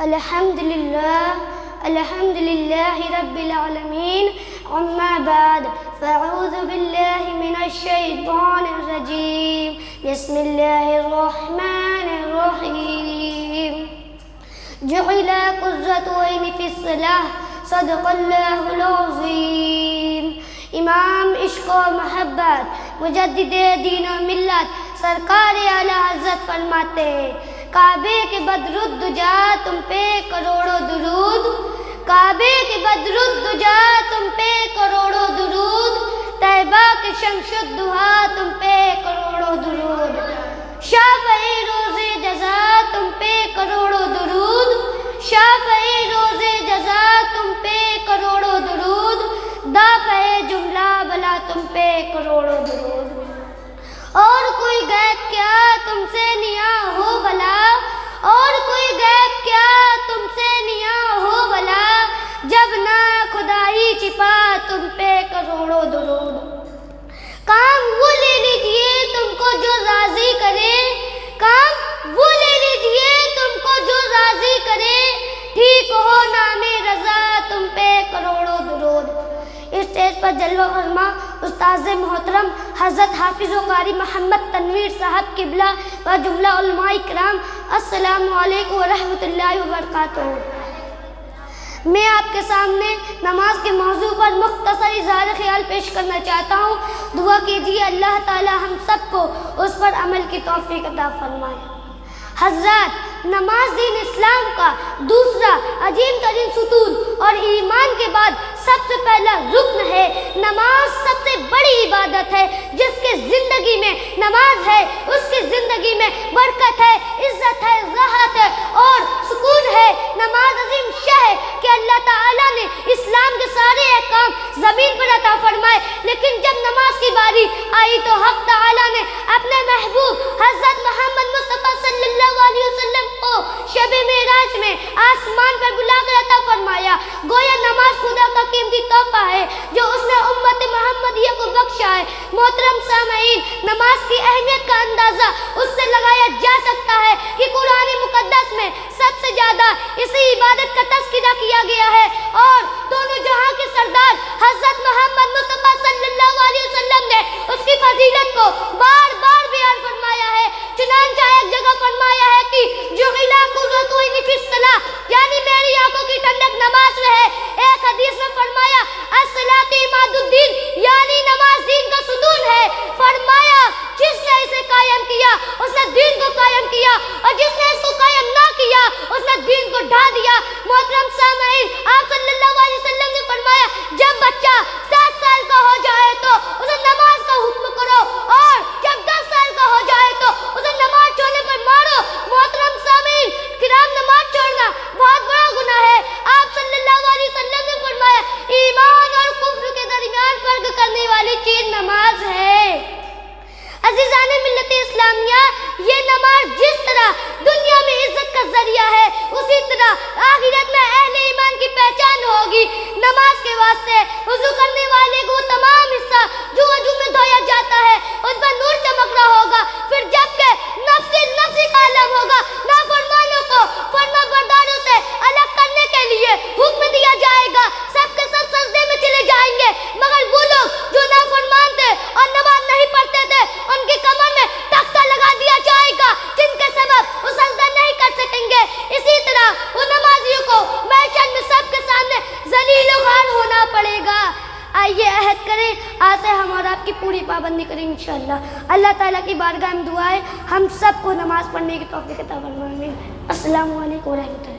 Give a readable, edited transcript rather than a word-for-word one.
الحمد لله رب العالمين أما بعد فأعوذ بالله من الشيطان الرجيم بسم الله الرحمن الرحيم جعل قرة عين في الصلاة صدق اللہ العظیم۔ امام عشق و محبت مجدد دین و ملت سرکار اعلیٰ حضرت فرماتے ہیں، کعبے کے بدرالدجا تم پہ کروڑوں درود، کعبے کے بدرالدجا تم پہ کروڑوں درود، طیبہ کے شمس الضحا تم پہ کروڑوں درود، شافعی روز جزا تم پہ کروڑوں درود، شافعی روز جزا تم پہ کروڑوں درود، دافع جملہ بلا تم پہ کروڑوں درود۔ اور کوئی غیب کیا تم سے نیا ہو بلا، اور کوئی غیب کیا تم سے نیا ہو بلا، جب نہ خدائی چھپا تم پہ کروڑوں درود۔ کام وہ لے لیجئے تم کو جو راضی کرے، کام وہ لے لیجئے تم کو جو راضی کرے، ٹھیک ہو نام رضا تم پہ کروڑوں درود۔ اس اسٹیج پر جلوہ فرما استاذ محترم حضرت حافظ و قاری محمد تنویر صاحب قبلہ و جملہ علماء کرام، السلام علیکم ورحمۃ اللہ وبرکاتہ۔ میں آپ کے سامنے نماز کے موضوع پر مختصر اظہار خیال پیش کرنا چاہتا ہوں۔ دعا کیجیے اللہ تعالی ہم سب کو اس پر عمل کی توفیق عطا فرمائے۔ حضرات، نماز دین اسلام کا دوسرا عظیم ترین ستون اور ایمان کے بعد سب سے پہلا رکن ہے۔ نماز سب سے بڑی عبادت ہے۔ جس کی زندگی میں نماز ہے اس کی زندگی میں برکت ہے، عزت ہے، راحت ہے اور سکون ہے۔ نماز عظیم شہ ہے کہ اللہ تعالیٰ نے اسلام کے سارے احکام زمین پر عطا فرمائے، لیکن جب نماز کی باری آئی تو حق تعالیٰ نے اپنے محبوب حضرت محمد مصطفیٰ صلی اللہ علیہ وسلم کو شب معراج میں آسمان پر بلا کر عطا فرمایا۔ گویا نماز خدا کا قیمتی تحفہ ہے جو اس نے امت محمدیہ کو بخشا ہے۔ محترم سامعین، نماز کی اہمیت کا اندازہ اس سے لگایا جا سکتا ہے کہ قرآن مقدس میں سب سے زیادہ اسی عبادت کا تذکرہ کیا گیا ہے اور دونوں جہاں کے سردار حضرت محمد مصطفیٰ صلی اللہ علیہ وسلم نے اس کی فضیلت کو بار بار بیان فرمایا ہے۔ چنانچہ ایک جگہ فرمایا ہے کہ جعل قرۃ عین فی الصلاۃ، یعنی میری آنکھوں کی ٹھنڈک نماز میں ہے۔ ایک حدیث میں فرمایا الصلاۃ عماد الدین، یعنی نماز دین کا ستون ہے۔ فرمایا جس نے اسے قائم کیا اس نے دین کو قائم کیا اور جس نے اس کو قائم نہ کیا اس نے دین کو ڈھا دیا۔ محترم سامعین، آپ صلی اللہ علیہ وسلم نے فرمایا جب بچہ 7 سال کا ہو جائے تو اسے نماز کا حکم کرو اور جب 10 سال کا ہو جائے تو اسے نماز چھوڑنے پر مارو۔ محترم سامعین کرام، نماز چھوڑنا بہت بڑا گناہ ہے۔ آپ صلی اللہ علیہ وسلم نے فرمایا ایمان اور کفر کے درمیان فرق کرنے والی چیز نماز ہے۔ عزیزان ملت اسلامیہ، یہ نماز جس طرح دنیا میں عزت کا ذریعہ ہے اسی طرح آخرت میں اہل ایمان کی پہچان ہوگی۔ نماز کے واسطے وضو کرنے والے کو تمام حصہ جو وضو میں دھویا جاتا ہے اس پر نور چمک رہا ہوگا۔ پھر جب کہ نفسی کا عالم ہوگا، نافرمانوں کو فرما برداروں سے الگ کرنے کے لیے حکم دیا جائے گا۔ سب کے سب سجدے میں چلے جائیں گے مگر وہ لوگ جو نافرمان تھے اور نماز نہیں پڑھتے تھے ان کی کمر میں تختہ لگا دیا جائے گا جن کے سبب وہ سجدہ نہیں کر سکیں گے۔ اسی طرح وہ نمازیوں کو محشر میں سب کے سامنے ذلیل و خوار ہونا پڑے گا۔ آئیے عہد کریں، آج سے ہم اور آپ کی پوری پابندی کریں انشاءاللہ۔ اللہ تعالیٰ کی بارگاہ میں دعا ہے ہم سب کو نماز پڑھنے کی توفیق عطا فرمائے۔ السلام علیکم ورحمۃ اللہ۔